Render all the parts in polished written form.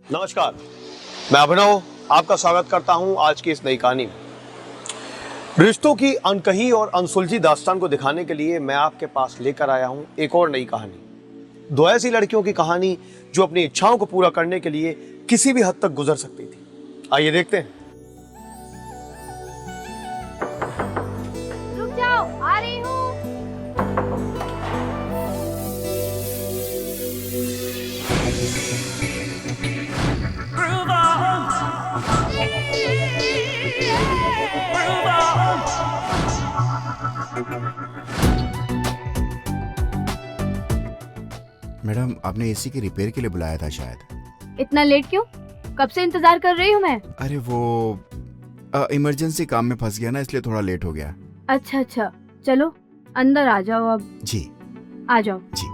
नमस्कार, मैं अभिनव आपका स्वागत करता हूं आज की इस नई कहानी में। रिश्तों की अनकही और अनसुलझी दास्तान को दिखाने के लिए मैं आपके पास लेकर आया हूं एक और नई कहानी। दो ऐसी लड़कियों की कहानी जो अपनी इच्छाओं को पूरा करने के लिए किसी भी हद तक गुजर सकती थी। आइए देखते हैं। रुक जाओ, आ रही हूँ। मैडम, आपने एसी की रिपेयर के लिए बुलाया था शायद। इतना लेट क्यों? कब से इंतजार कर रही हूँ मैं। अरे वो इमरजेंसी काम में फंस गया ना, इसलिए थोड़ा लेट हो गया। अच्छा अच्छा, चलो अंदर आ जाओ अब। जी आ जाओ जी।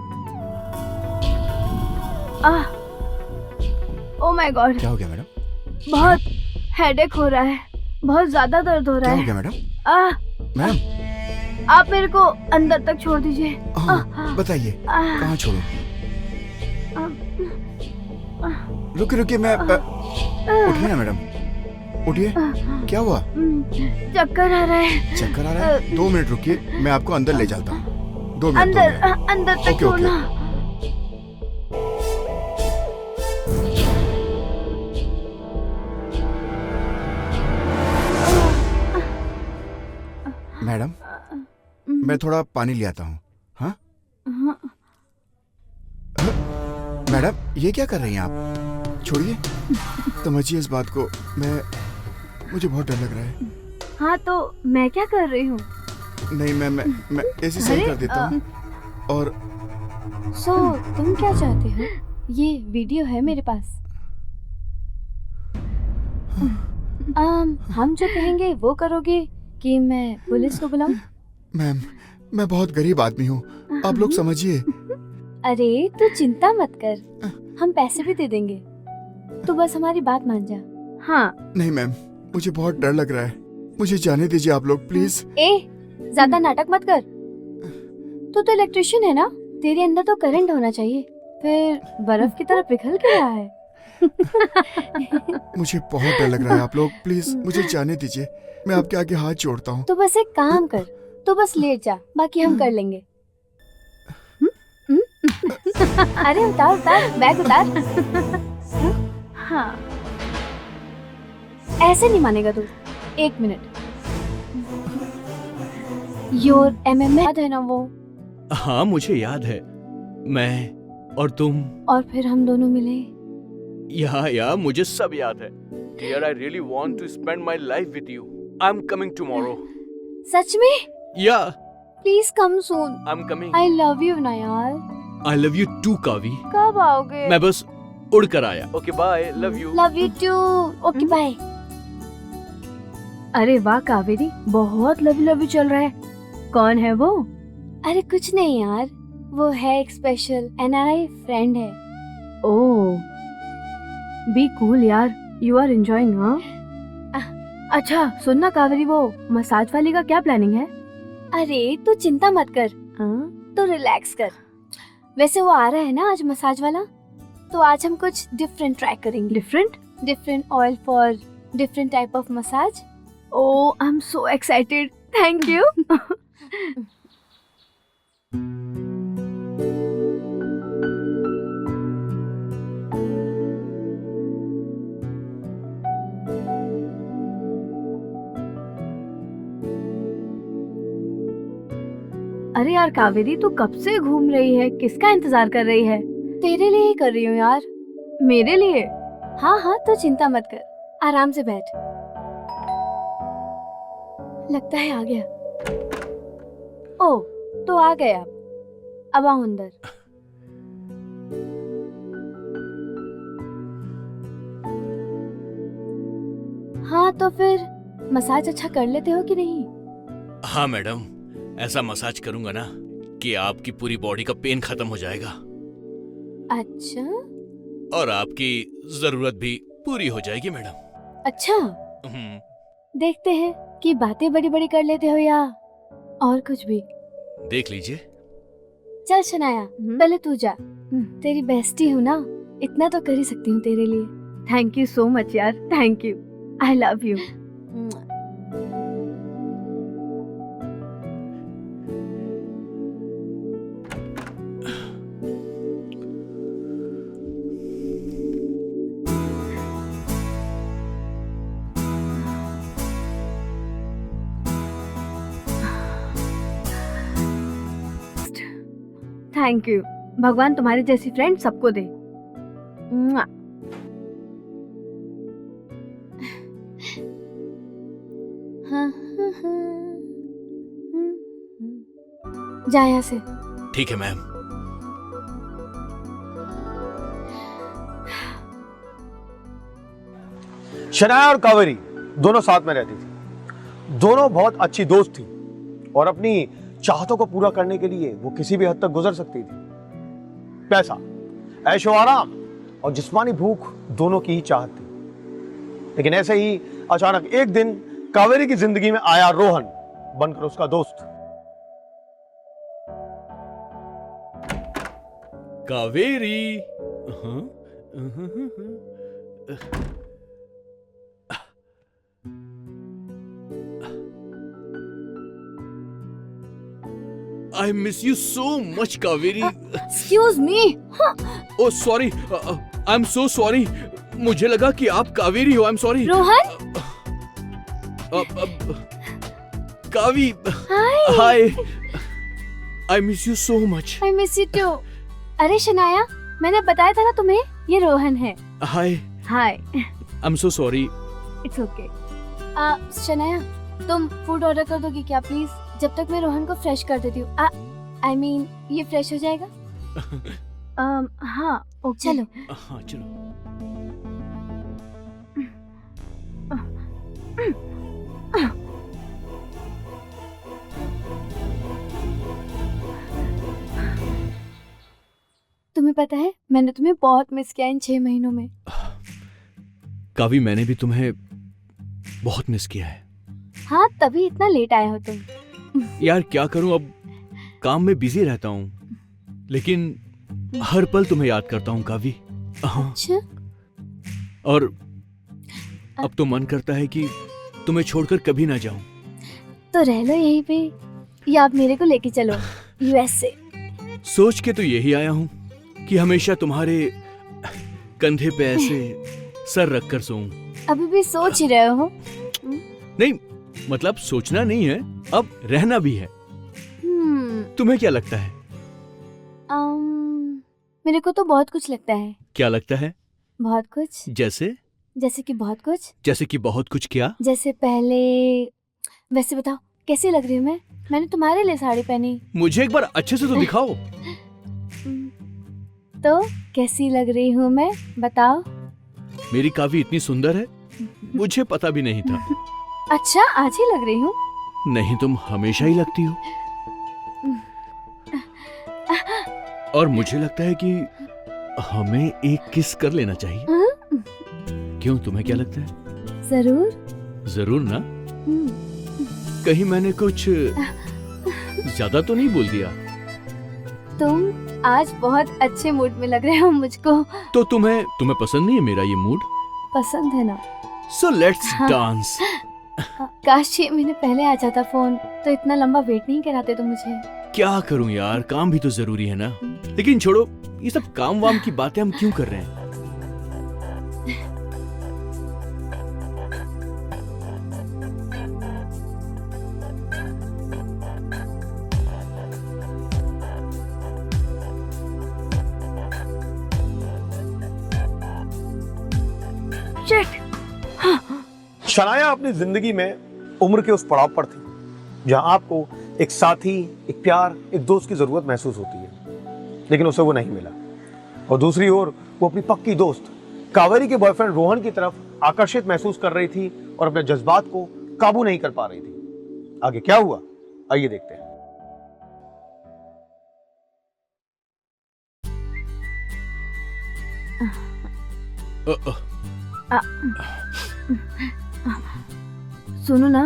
ओ माय गॉड, क्या हो गया मैडम? बहुत हेडेक हो रहा है, बहुत ज्यादा दर्द हो रहा क्या हो है। गया मैडम? मैडम आप मेरे को अंदर तक छोड़ दीजिए। बताइए कहाँ छोड़ूं? रुकिए रुकिए, मैं उठिए ना मैडम, उठिए। क्या हुआ? चक्कर आ रहा है। चक्कर आ रहा है? 2 मिनट रुकिए, मैं आपको अंदर ले जाता हूँ। 2 मिनट। अंदर तक ओके, ओके। छोड़ना। मैडम, मैं थोड़ा पानी ले आता हूँ। हाँ मैडम, ये क्या कर रही हैं आप? छोड़िए, समझिए इस बात को। मुझे बहुत डर लग रहा है। हाँ तो मैं क्या कर रही हूँ? नहीं, मैं एसी सही कर देता हूँ। और तुम क्या चाहते हो? ये वीडियो है मेरे पास। हम जो कहेंगे वो करोगे कि मैं पुलिस को बुलाऊं? मैम, मैं बहुत गरीब आदमी हूँ, आप लोग समझिए। अरे तू चिंता मत कर, हम पैसे भी दे देंगे, तू बस हमारी बात मान जा। हाँ। नहीं मैम, मुझे बहुत डर लग रहा है, मुझे जाने दीजिए आप लोग प्लीज। ज्यादा नाटक मत कर। तू तो इलेक्ट्रिशियन है ना, तेरे अंदर तो करंट होना चाहिए, फिर बर्फ की तरह पिघल के रहा है। मुझे बहुत डर लग रहा है, आप लोग प्लीज मुझे जाने दीजिए, मैं आपके आगे हाथ जोड़ता हूँ। तू बस एक काम कर, तू बस लेट जा, बाकी हम कर लेंगे। अरे उतार उतार, बैग उतार। हाँ, ऐसे नहीं मानेगा तू। 1 मिनट। योर MMA याद है ना वो? हाँ मुझे याद है, मैं और तुम। और फिर हम दोनों मिले। या मुझे सब याद है। Dear, I really want to spend my life with you. I'm coming tomorrow. सच में? Yeah, please come soon. I'm coming. I love you ना यार। I love you too, कावी। कब आओगे? मैं बस उड़ कर आया। Okay, bye. Love you. Love you too. Okay bye. अरे वाह कावेरी, बहुत लव लव चल रहा है। कौन है वो? अरे कुछ नहीं यार, वो है एक स्पेशल NRI फ्रेंड है। ओह, बी कूल यार, यू आर एंजॉयिंग। हाँ अच्छा सुनना कावेरी, वो मसाज वाली का क्या प्लानिंग है? अरे तू चिंता मत कर, तो रिलैक्स कर। वैसे वो आ रहा है ना आज मसाज वाला, तो आज हम कुछ डिफरेंट ट्राई करेंगे। Different oil for different type of massage. Oh I am so excited, thank you. अरे यार कावेरी, तू कब से घूम रही है? किसका इंतजार कर रही है? तेरे लिए ही कर रही हूँ यार। मेरे लिए? हाँ तो चिंता मत कर, आराम से बैठ। लगता है आ गया। ओह तो आ गए आप, अब आओ अंदर। हाँ तो फिर मसाज अच्छा कर लेते हो कि नहीं? हाँ मैडम, ऐसा मसाज करूंगा ना कि आपकी पूरी बॉडी का पेन खत्म हो जाएगा। अच्छा और आपकी जरूरत भी पूरी हो जाएगी मैडम। अच्छा, देखते हैं कि बातें बड़ी बड़ी कर लेते हो या और कुछ भी। देख लीजिए। चल शनाया, पहले तू जा। तेरी बेस्टी हूँ ना, इतना तो कर ही सकती हूँ तेरे लिए। थैंक यू सो मच यार, thank you, I love you. Thank you, भगवान तुम्हारी जैसी फ्रेंड सबको दे। मुआ। जा यहाँ से। ठीक है मैम। शनाया और कावेरी दोनों साथ में रहती थी। दोनों बहुत अच्छी दोस्त थी और अपनी चाहतों को पूरा करने के लिए वो किसी भी हद तक गुजर सकती थी। पैसा, ऐशो आराम और जिस्मानी भूख दोनों की ही चाहत थी। लेकिन ऐसे ही अचानक एक दिन कावेरी की जिंदगी में आया रोहन, बनकर उसका दोस्त। Kaveri. I miss you so much, Kaveri. Excuse me. Oh, sorry. I'm so sorry. मुझे लगा कि आप कावेरी हो. I'm sorry. Rohan. Kavi. Hi. Hi. I miss you so much. I miss you too. अरे शनाया, मैंने बताया था ना तुम्हें, ये रोहन है। Hi. Hi. I'm so sorry. It's okay. Shanaya, तुम फूड ऑर्डर कर दोगी क्या प्लीज? जब तक मैं रोहन को फ्रेश कर देती हूँ। I mean, ये फ्रेश हो जाएगा? हाँ, ओके। चलो। हाँ, चलो। तुम्हें पता है, मैंने तुम्हें बहुत मिस किया इन 6 महीनों में। कावी, मैंने भी तुम्हें बहुत मिस किया है। हाँ, तभी इतना लेट आए हो तुम। यार क्या करूं, अब काम में बिजी रहता हूँ, लेकिन हर पल तुम्हें याद करता हूँ कावी। अच्छा? और अब तो मन करता है कि तुम्हें छोड़कर कभी ना जाऊं। तो रह लो यहीं पे, या आप मेरे को लेके चलो यूएसए। सोच के तो यही आया हूँ कि हमेशा तुम्हारे कंधे पे ऐसे सर रखकर सोऊं। अभी भी सोच ही रहे हो? नहीं, मतलब सोचना नहीं है, अब रहना भी है। तुम्हें क्या लगता है? मेरे को तो बहुत कुछ लगता है। क्या लगता है? बहुत कुछ। जैसे कि बहुत कुछ। जैसे कि बहुत कुछ क्या? जैसे पहले, वैसे बताओ कैसी लग रही हूँ मैं? मैंने तुम्हारे लिए साड़ी पहनी। मुझे एक बार अच्छे से तो दिखाओ। तो कैसी लग रही हूँ मैं, बताओ। मेरी कावी इतनी सुंदर है, मुझे पता भी नहीं था। अच्छा, आज ही लग रही हूँ? नहीं, तुम हमेशा ही लगती हो। और मुझे लगता है कि हमें एक किस कर लेना चाहिए। क्यों, तुम्हें क्या लगता है? जरूर ना? कहीं मैंने कुछ ज्यादा तो नहीं बोल दिया? तुम आज बहुत अच्छे मूड में लग रहे हो मुझको। तो तुम्हें पसंद नहीं है मेरा ये मूड? पसंद है ना। So let's dance. काश 6 महीने पहले आ जाता फोन, तो इतना लंबा वेट नहीं कराते तुम मुझे। क्या करूं यार, काम भी तो जरूरी है ना। लेकिन छोड़ो, ये सब काम वाम की बातें हम क्यों कर रहे हैं? शनाया अपनी जिंदगी में उम्र के उस पड़ाव पर थी जहां आपको एक साथी, एक प्यार, एक दोस्त की जरूरत महसूस होती है, लेकिन उसे वो नहीं मिला। और दूसरी ओर वो अपनी पक्की दोस्त कावेरी के बॉयफ्रेंड रोहन की तरफ आकर्षित महसूस कर रही थी और अपने जज्बात को काबू नहीं कर पा रही थी। आगे क्या हुआ, आइए देखते हैं। सुनो ना,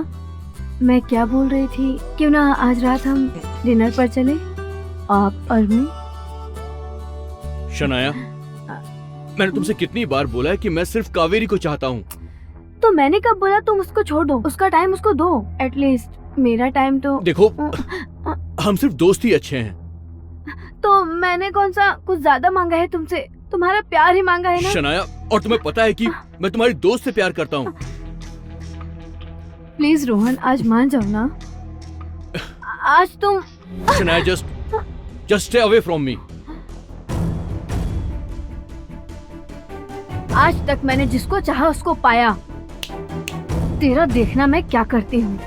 मैं क्या बोल रही थी, क्यों ना आज रात हम डिनर पर चले, आप और मैं। शनाया, मैंने तुमसे कितनी बार बोला है कि मैं सिर्फ कावेरी को चाहता हूँ। तो मैंने कब बोला तुम उसको छोड़ दो? उसका टाइम उसको दो, एटलीस्ट मेरा टाइम तो। देखो, हम सिर्फ दोस्त ही अच्छे हैं। तो मैंने कौन सा कुछ ज्यादा मांगा है तुमसे? तुम्हारा प्यार ही मांगा है ना शनाया, और तुम्हें पता है कि मैं तुम्हारी दोस्त से प्यार करता हूँ। प्लीज रोहन, आज मान जाओ ना। आज तुम। Shanaya, just stay away from me. आज तक मैंने जिसको चाहा उसको पाया। तेरा देखना मैं क्या करती हूँ।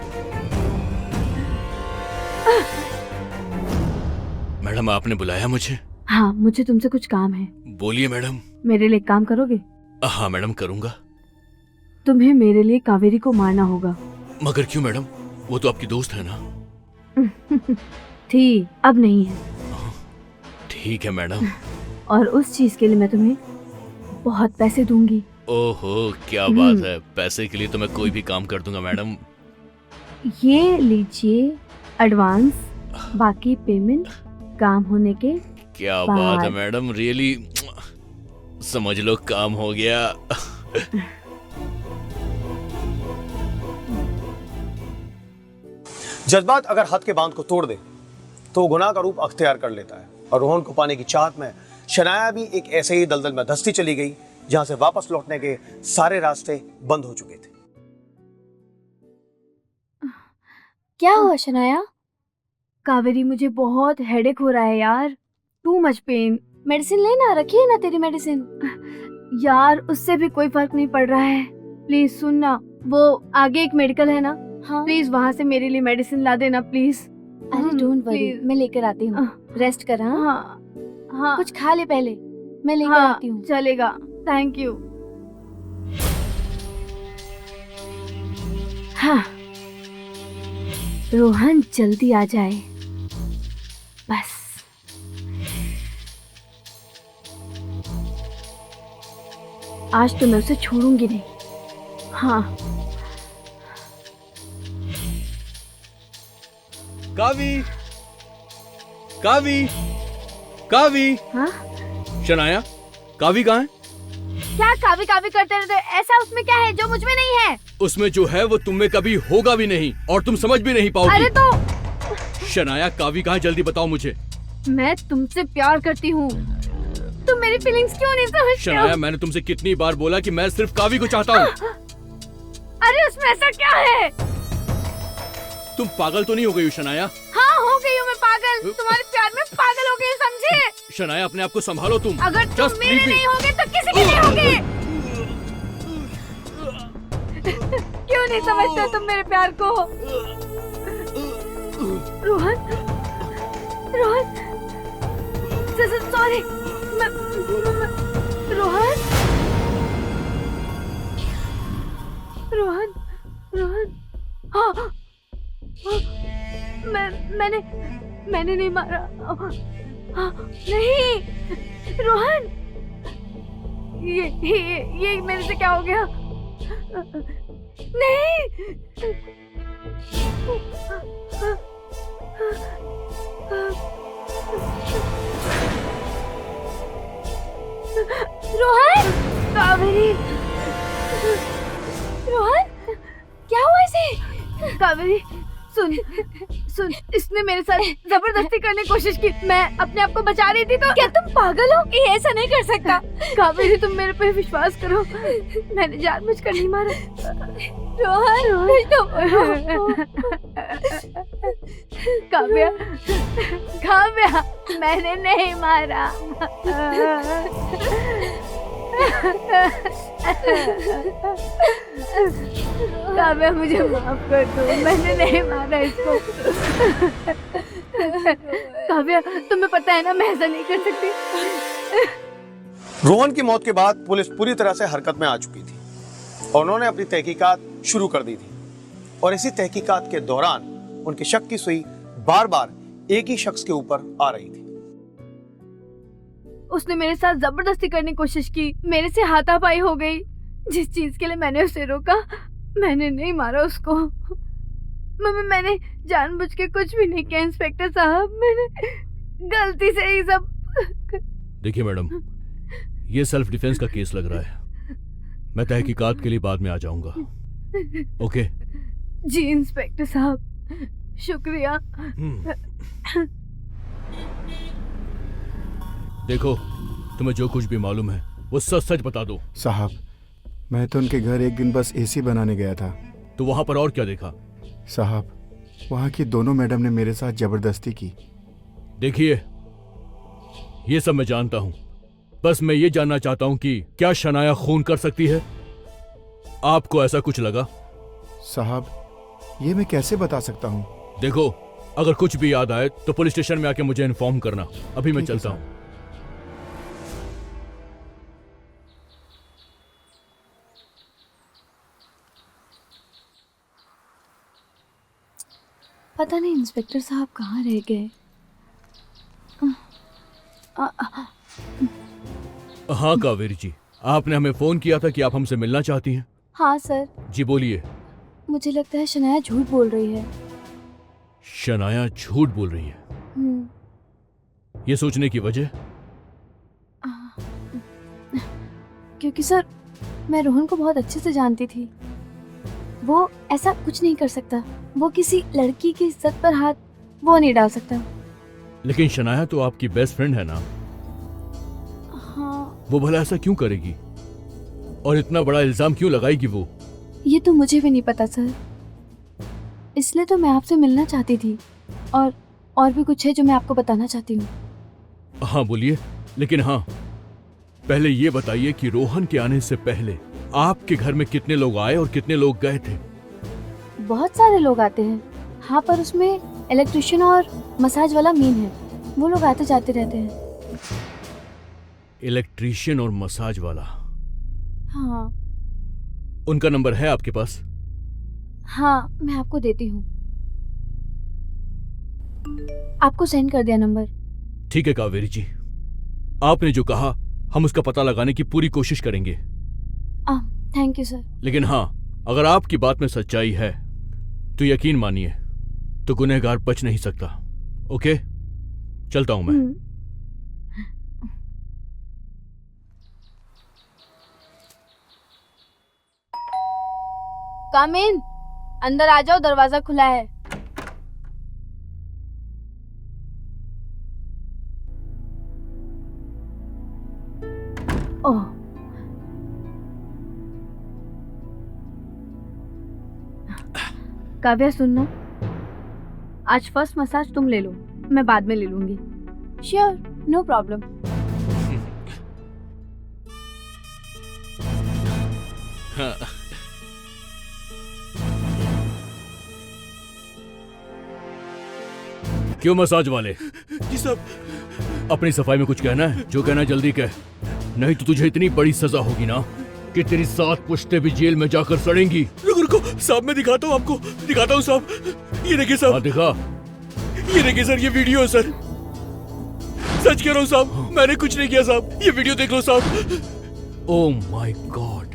मैडम, आपने बुलाया मुझे? हाँ, मुझे तुमसे कुछ काम है। बोलिए मैडम। मेरे लिए काम करोगे? हाँ मैडम, करूँगा। तुम्हें मेरे लिए कावेरी को मारना होगा। मगर क्यों मैडम? वो तो आपकी दोस्त है ना। थी, अब नहीं है। ठीक है मैडम। और उस चीज के लिए मैं तुम्हें बहुत पैसे दूंगी। ओहो, क्या बात है। पैसे के लिए तो मैं कोई भी काम कर दूंगा मैडम। ये लीजिए एडवांस, बाकी पेमेंट काम होने के। क्या बात है मैडम, रियली समझ लो काम हो गया। जज्बात अगर हद के बांध को तोड़ दे तो गुनाह का रूप अख्तियार कर लेता है, और रोहन को पाने की चाहत में शनाया भी एक ऐसे ही दलदल में धंसती चली गई जहां से वापस लौटने के सारे रास्ते बंद हो चुके थे। क्या हुआ शनाया? कावेरी, मुझे बहुत हेडेक हो रहा है यार। Too much pain. मेडिसिन लेना, रखी है ना तेरी मेडिसिन? यार उससे भी कोई फर्क नहीं पड़ रहा है। प्लीज सुन ना, वो आगे एक मेडिकल है ना, हाँ? प्लीज वहाँ से मेरे लिए मेडिसिन ला देना प्लीज। अरे डोंट वरी, मैं लेकर आती हूँ। रेस्ट कर। हाँ हाँ, कुछ खा ले पहले, मैं लेकर हाँ, आती हूँ। चलेगा, थैंक यू। हाँ, रोहन जल्दी आ जाए बस। आज तो मैं उसे छोड़ूंगी नहीं। हाँ। कावी, कावी, कावी। हाँ? शनाया, कावी कहाँ है? क्या कावी कावी करते रहते? ऐसा उसमें क्या है जो मुझ में नहीं है? उसमें जो है वो तुम में कभी होगा भी नहीं, और तुम समझ भी नहीं पाओगी। अरे तो शनाया, कावी कहाँ है? जल्दी बताओ मुझे। मैं तुमसे प्यार करती हूँ, तुम मेरी फीलिंग्स क्यों नहीं समझते? शनाया, मैंने तुमसे कितनी बार बोला कि मैं सिर्फ कावी को चाहता हूँ। अरे उसमें ऐसा क्या है? तुम पागल तो नहीं हो गई हो शनाया? हाँ, हो गई हूँ मैं पागल। तुम्हारे प्यार में पागल हो गई, समझे? शनाया, अपने आप को संभालो तुम। अगर तुम Just मेरे leave me. नहीं होगे तो किसी के नहीं होगे। क्यों नहीं समझते तुम मेरे प्यार को? रोहन, रोहन, सॉरी। रोहन, रोहन, रोहन। हाँ, हाँ, मैंने नहीं मारा। हाँ, नहीं, रोहन, ये मेरे से क्या हो गया? नहीं, रोहन, कावेरी, रोहन, क्या हुआ इसे? कावेरी, सुन, इसने मेरे साथ जबरदस्ती करने की कोशिश की। मैं अपने आप को बचा रही थी तो। क्या तुम पागल हो? ये ऐसा नहीं कर सकता। कावेरी, तुम मेरे पे विश्वास करो, मैंने जानबूझकर नहीं मारा। रोहन, काव्या, काव्या, मैंने नहीं मारा। काव्या, मुझे माफ कर दो, मैंने नहीं मारा इसको। काव्या, तुम्हें पता है ना मैं ऐसा नहीं कर सकती। रोहन की मौत के बाद पुलिस पूरी तरह से हरकत में आ चुकी थी और उन्होंने अपनी तहकीकात शुरू कर दी थी। और इसी तहकीकात के दौरान उनके शक की सुई बार बार एक ही शख्स के ऊपर आ रही थी। उसने मेरे साथ जबरदस्ती करने की कोशिश की, मेरे से हाथापाई हो गई। जिस चीज के लिए मैंने उसे रोका, मैंने नहीं मारा उसको। मैंने जानबूझ के कुछ भी नहीं किया इंस्पेक्टर साहब, मैंने गलती से ही सब। देखिए मैडम, ये सेल्फ डिफेंस का केस लग रहा है। मैं तहकीकात के लिए बाद में आ जाऊंगा। ओके? जी इंस्पेक्टर साहब, शुक्रिया। देखो, तुम्हें जो कुछ भी मालूम है वो सच सच बता दो। साहब, मैं तो उनके घर एक दिन बस एसी बनाने गया था। तो वहां पर और क्या देखा? साहब, वहाँ की दोनों मैडम ने मेरे साथ जबरदस्ती की। देखिए, ये सब मैं जानता हूं, बस मैं ये जानना चाहता हूं कि क्या शनाया खून कर सकती है? आपको ऐसा कुछ लगा? साहब, ये मैं कैसे बता सकता हूँ? देखो, अगर कुछ भी याद आए तो पुलिस स्टेशन में आके मुझे इन्फॉर्म करना। अभी मैं ठीक है, चलता हूं। पता नहीं इंस्पेक्टर साहब कहाँ रह गए। हाँ कावेरी जी, आपने हमें फोन किया था कि आप हमसे मिलना चाहती हैं। हाँ सर, जी बोलिए। मुझे लगता है शनाया झूठ बोल रही है। शनाया झूठ बोल रही है? ये सोचने की वजह? क्योंकि सर, मैं रोहन को बहुत अच्छे से जानती थी। वो ऐसा कुछ नहीं कर सकता। वो किसी लड़की की इज्जत पर हाथ वो नहीं डाल सकता। लेकिन शनाया तो आपकी बेस्ट फ्रेंड है ना? हाँ, वो भला ऐसा क्यों करेगी और इतना बड़ा इल्जाम क्यों लगाएगी वो? ये तो मुझे भी नहीं पता सर। इसलिए तो मैं आपसे मिलना चाहती थी, और भी कुछ है जो मैं आपको बताना चाहती हूँ। हाँ बोलिए, लेकिन हाँ, पहले ये बताइए कि रोहन के आने से पहले आपके घर में कितने लोग आए और कितने लोग गए थे? बहुत सारे लोग आते हैं। हाँ, पर उसमें इलेक्ट्रिशियन और मसाज वाला मेन है। वो लोग आते जाते रहते हैं। इलेक्ट्रिशियन और मसाज वाला? हाँ उनका नंबर है आपके पास? हाँ, मैं आपको देती हूँ। आपको सेंड कर दिया नंबर। ठीक है कावेरी जी, आपने जो कहा हम उसका पता लगाने की पूरी कोशिश करेंगे। Thank you sir. लेकिन हाँ, अगर आपकी बात में सच्चाई है तो यकीन मानिए, तो गुनहगार बच नहीं सकता। ओके, चलता हूं मैं। कम इन, अंदर आ जाओ, दरवाजा खुला है। ओह, काव्या सुनना, आज फर्स्ट मसाज तुम ले लो, मैं बाद में ले लूंगी। Sure, no problem. क्यों मसाज वाले? जी साहब, अपनी सफाई में कुछ कहना है? जो कहना है जल्दी कह, नहीं तो तुझे इतनी बड़ी सजा होगी ना कि तेरी 7 पुश्तें भी जेल में जाकर सड़ेंगी। रुको रुको साहब, मैं दिखाता हूँ आपको, दिखाता हूँ साहब। ये देखिए हाँ साहब, दिखा। ये देखिए सर, ये वीडियो है सर। सच कह रहा हूँ साहब, मैंने कुछ नहीं किया साहब। ये वीडियो देख लो साहब। Oh my God.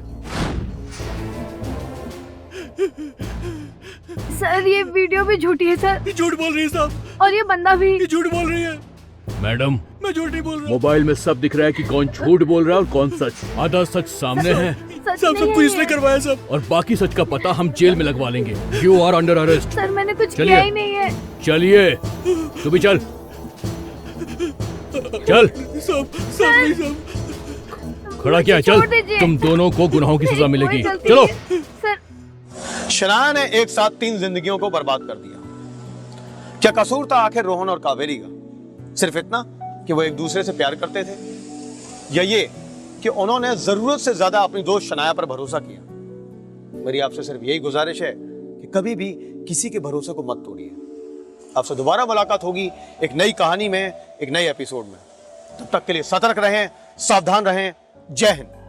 सर, ये वीडियो भी झूठी है सर, ये झूठ बोल रही है साहब, और ये बंदा भी। ये झूठ बोल रही है। मैडम, मैं झूठ नहीं बोल रहा। मोबाइल में सब दिख रहा है कि कौन झूठ बोल रहा है और कौन सच। आधा सच सामने है सच साहब, नहीं सब है कुछ इसने ये। करवाया साहब। और बाकी सच का पता हम जेल में लगवा लेंगे। You are under arrest. Sir, मैंने कुछ चलिए। किया ही नहीं है। चलिए, तू भी चल चल। साहब साहब नहीं साहब। खड़ा क्या है? चल, छोड़ दीजिए। तुम दोनों को गुनाहों की सजा कोई मिलेगी। गलती चलो। नहीं है। सर, शनाया ने एक साथ 3 जिंदगियों को बर्बाद कर दिया। क्या कसूर था आखिर रोहन और कावेरी का? सिर्फ इतना कि वो एक दूसरे से प्यार करते थे, या ये कि उन्होंने जरूरत से ज्यादा अपनी दोस्त शनाया पर भरोसा किया? मेरी आपसे सिर्फ यही गुजारिश है कि कभी भी किसी के भरोसे को मत तोड़िए। आपसे दोबारा मुलाकात होगी एक नई कहानी में, एक नए एपिसोड में। तब तक के लिए सतर्क रहें, सावधान रहें। जय हिंद।